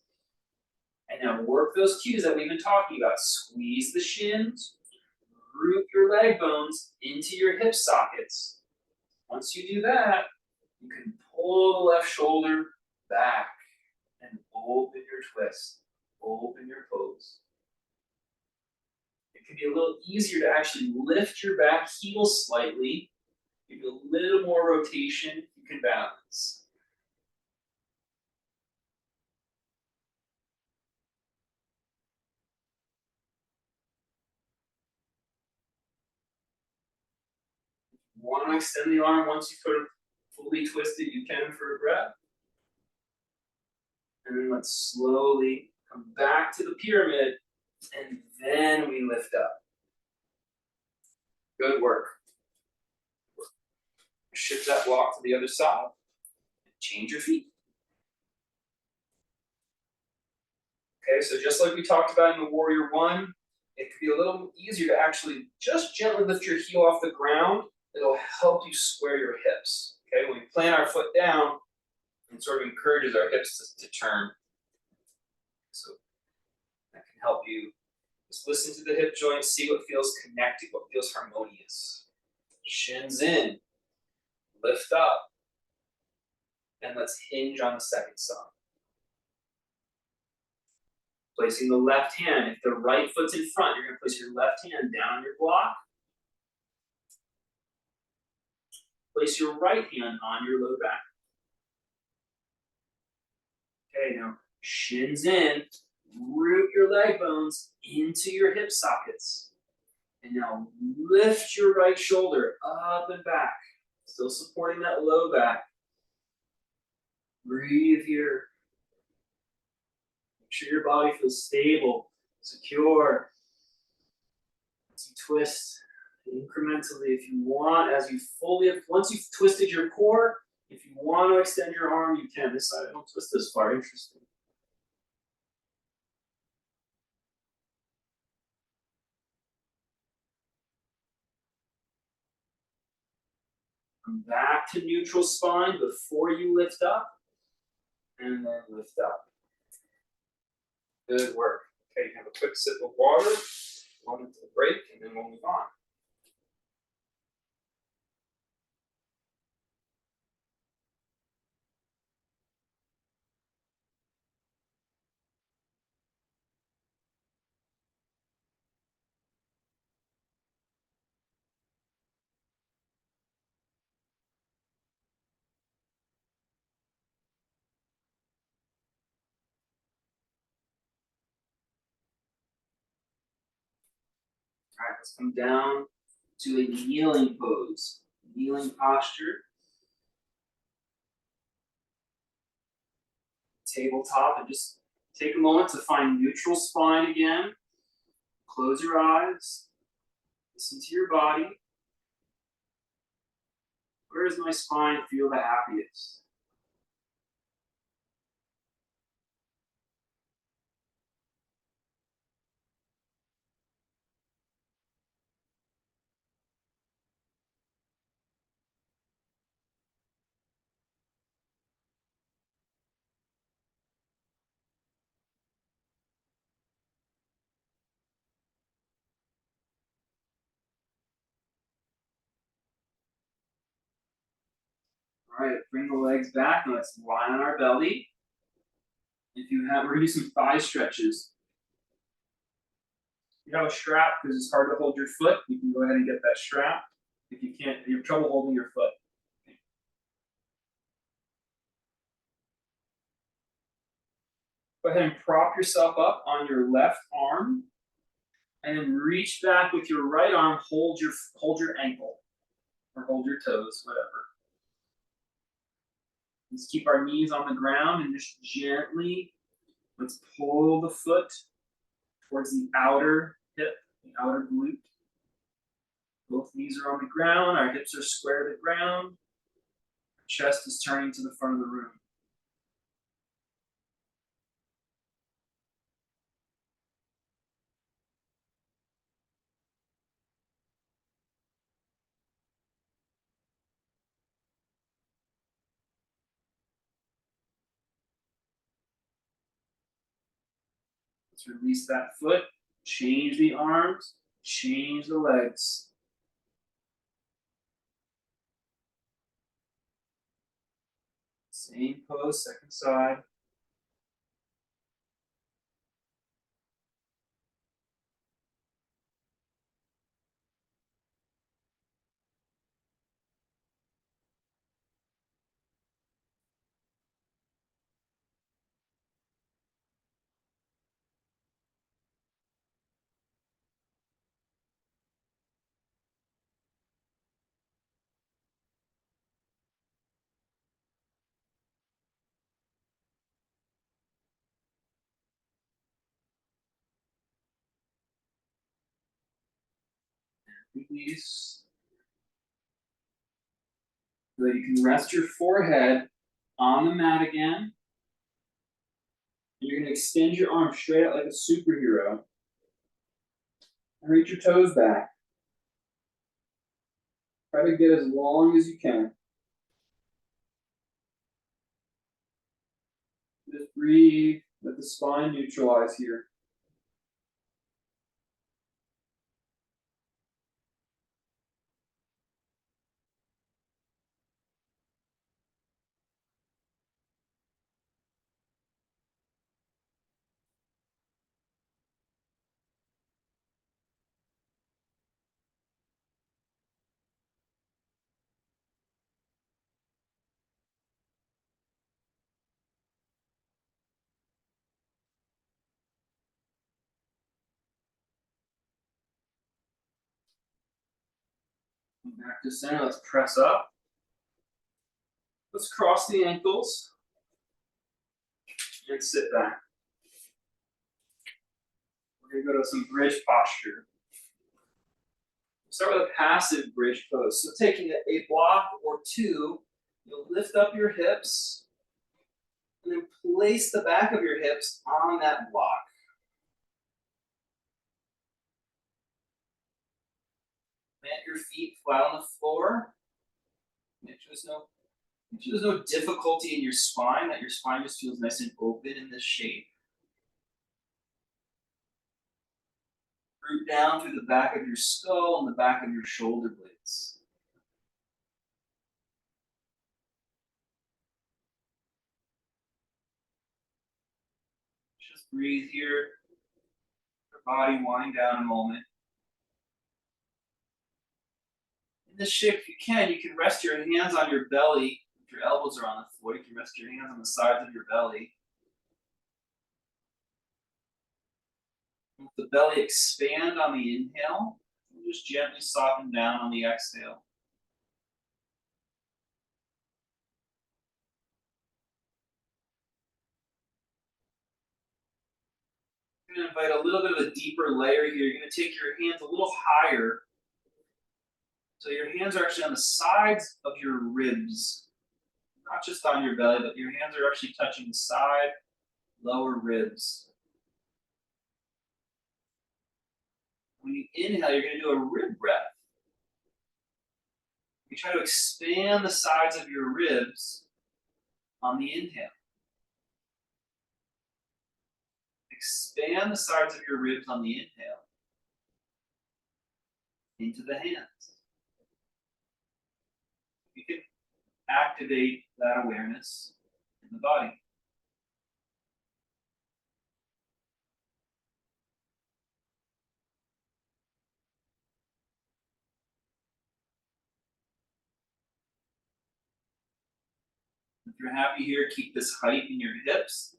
And now work those cues that we've been talking about. Squeeze the shins, root your leg bones into your hip sockets. Once you do that, you can pull the left shoulder back and open your twist, open your pose. It can be a little easier to actually lift your back heel slightly, give you a little more rotation, you can balance. You want to extend the arm once you put it fully twisted, you can for a breath. And then let's slowly come back to the pyramid, and then we lift up. Good work. Shift that block to the other side. Change your feet. Okay, so just like we talked about in the Warrior One, it could be a little easier to actually just gently lift your heel off the ground. It'll help you square your hips. Okay, when we plant our foot down, it sort of encourages our hips to turn. So that can help you just listen to the hip joints, see what feels connected, what feels harmonious. Shins in, lift up, and let's hinge on the second side. Placing the left hand, if the right foot's in front, you're going to place your left hand down on your block. Place your right hand on your low back. Okay, now shins in, root your leg bones into your hip sockets. And now lift your right shoulder up and back, still supporting that low back. Breathe here. Make sure your body feels stable, secure. As you twist incrementally, if you want, once you've twisted your core, if you want to extend your arm, you can. This side, I don't twist this far. Interesting. Come back to neutral spine before you lift up, and then lift up. Good work. Okay, have a quick sip of water, moment to the break, and then we'll move on. All right, let's come down to a kneeling pose, kneeling posture. Tabletop, and just take a moment to find neutral spine again. Close your eyes, listen to your body. Where does my spine feel the happiest? All right, bring the legs back and let's lie on our belly. If you have, we're gonna do some thigh stretches. If you have a strap because it's hard to hold your foot, you can go ahead and get that strap. If you can't, if you have trouble holding your foot. Go ahead and prop yourself up on your left arm and then reach back with your right arm, hold your ankle or hold your toes, whatever. Let's keep our knees on the ground and just gently, let's pull the foot towards the outer hip, the outer glute. Both knees are on the ground, our hips are square to the ground, our chest is turning to the front of the room. Let's release that foot, change the arms, change the legs. Same pose, second side. Release. So that you can rest your forehead on the mat again. You're going to extend your arm straight out like a superhero. And reach your toes back. Try to get as long as you can. Just breathe, let the spine neutralize here. Back to center, let's press up. Let's cross the ankles and sit back. We're going to go to some bridge posture. Start with a passive bridge pose. So taking a block or two, you'll lift up your hips and then place the back of your hips on that block. Plant your feet flat on the floor. Make sure there's no difficulty in your spine, that your spine just feels nice and open in this shape. Root down through the back of your skull and the back of your shoulder blades. Just breathe here. Your body wind down a moment. In this shape, if you can rest your hands on your belly. If your elbows are on the floor, you can rest your hands on the sides of your belly. Let the belly expand on the inhale, and just gently soften down on the exhale. You're going to invite a little bit of a deeper layer here. You're going to take your hands a little higher. So your hands are actually on the sides of your ribs, not just on your belly, but your hands are actually touching the side, lower ribs. When you inhale, you're going to do a rib breath. You try to expand the sides of your ribs on the inhale. Expand the sides of your ribs on the inhale into the hands. You can activate that awareness in the body. If you're happy here, keep this height in your hips.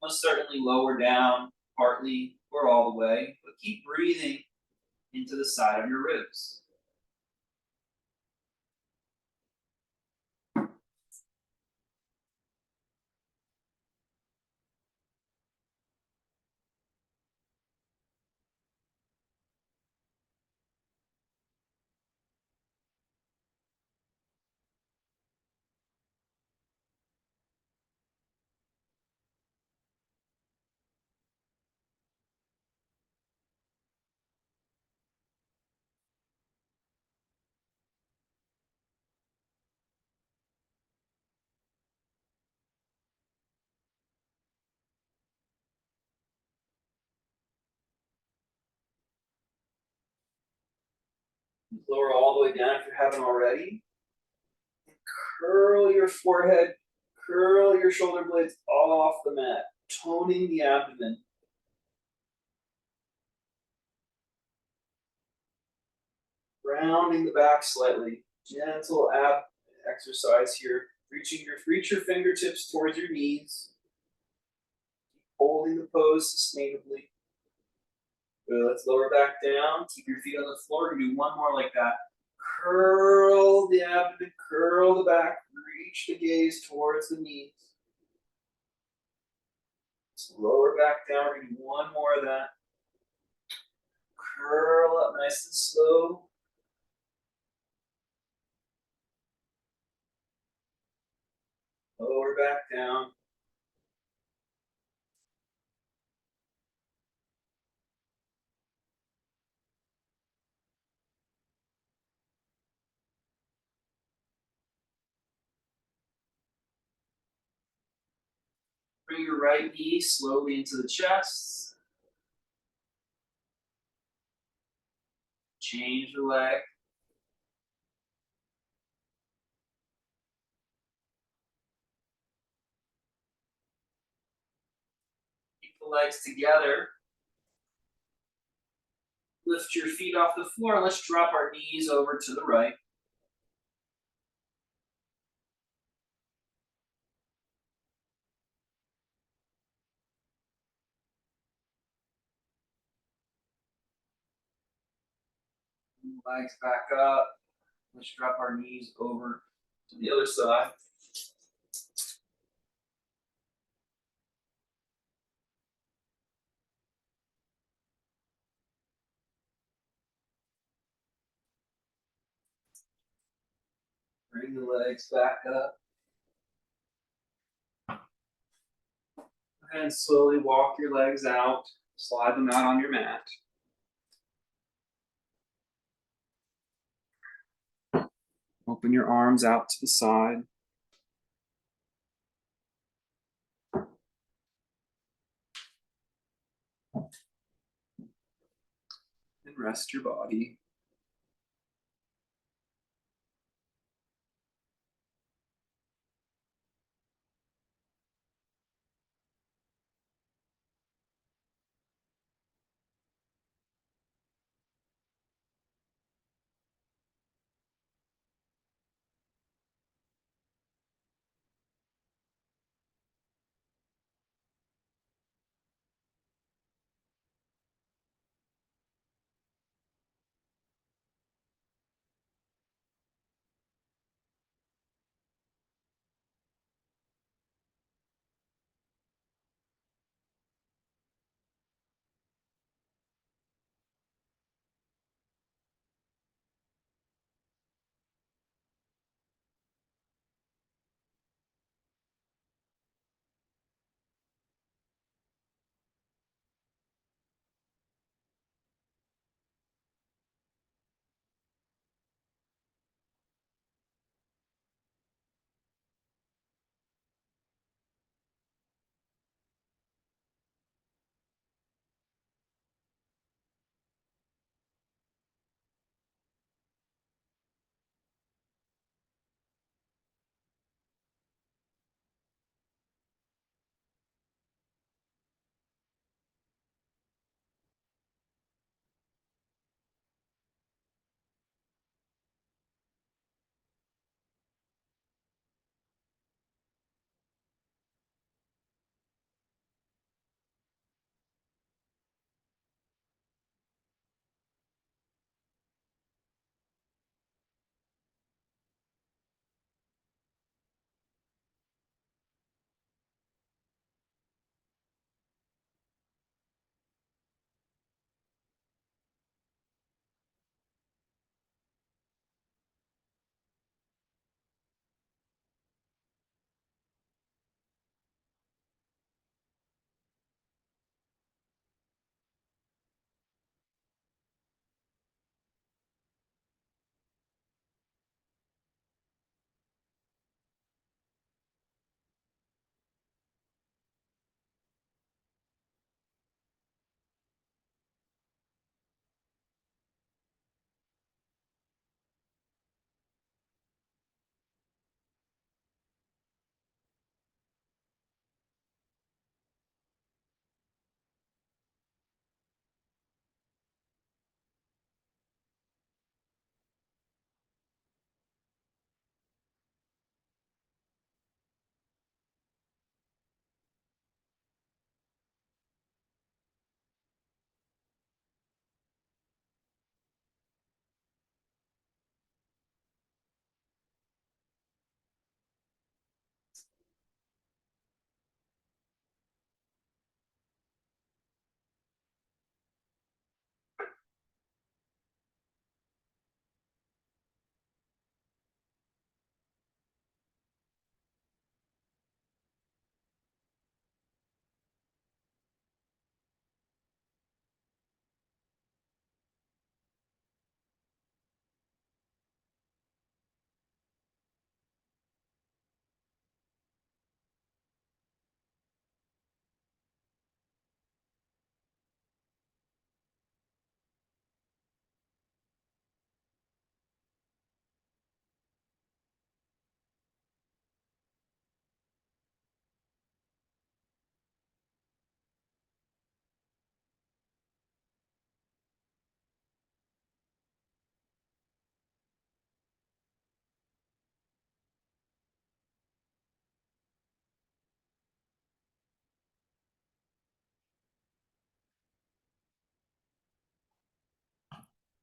Most certainly lower down, partly or all the way, but keep breathing into the side of your ribs. Lower all the way down if you haven't already. Curl your forehead, curl your shoulder blades off the mat, toning the abdomen. Rounding the back slightly. Gentle ab exercise here. Reach your fingertips towards your knees. Holding the pose sustainably. Good, let's lower back down. Keep your feet on the floor. Do one more like that. Curl the abdomen, curl the back, reach the gaze towards the knees. Let's lower back down. We're going to do one more of that. Curl up nice and slow. Lower back down. Bring your right knee slowly into the chest. Change the leg. Keep the legs together. Lift your feet off the floor and let's drop our knees over to the right. Legs back up. Let's drop our knees over to the other side. Bring the legs back up. And slowly walk your legs out. Slide them out on your mat. Open your arms out to the side. And rest your body.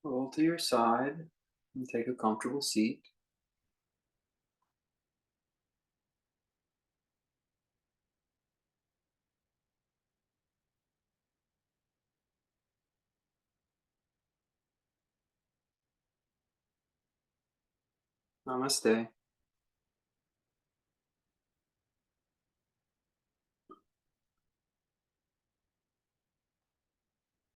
Roll to your side and take a comfortable seat. Namaste.